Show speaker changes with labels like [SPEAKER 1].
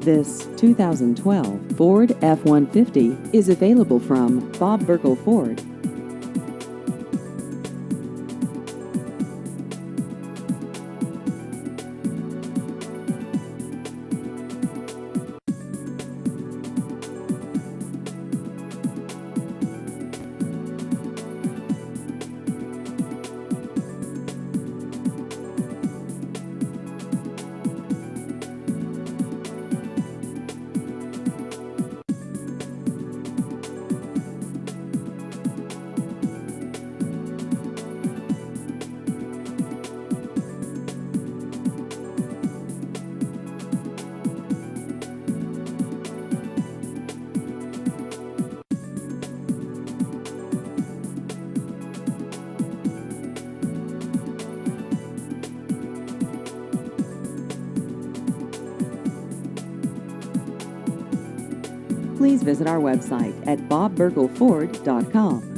[SPEAKER 1] This 2012 Ford F-150 is available from Bob Burkle Ford. Please visit our website at bobburkleford.com.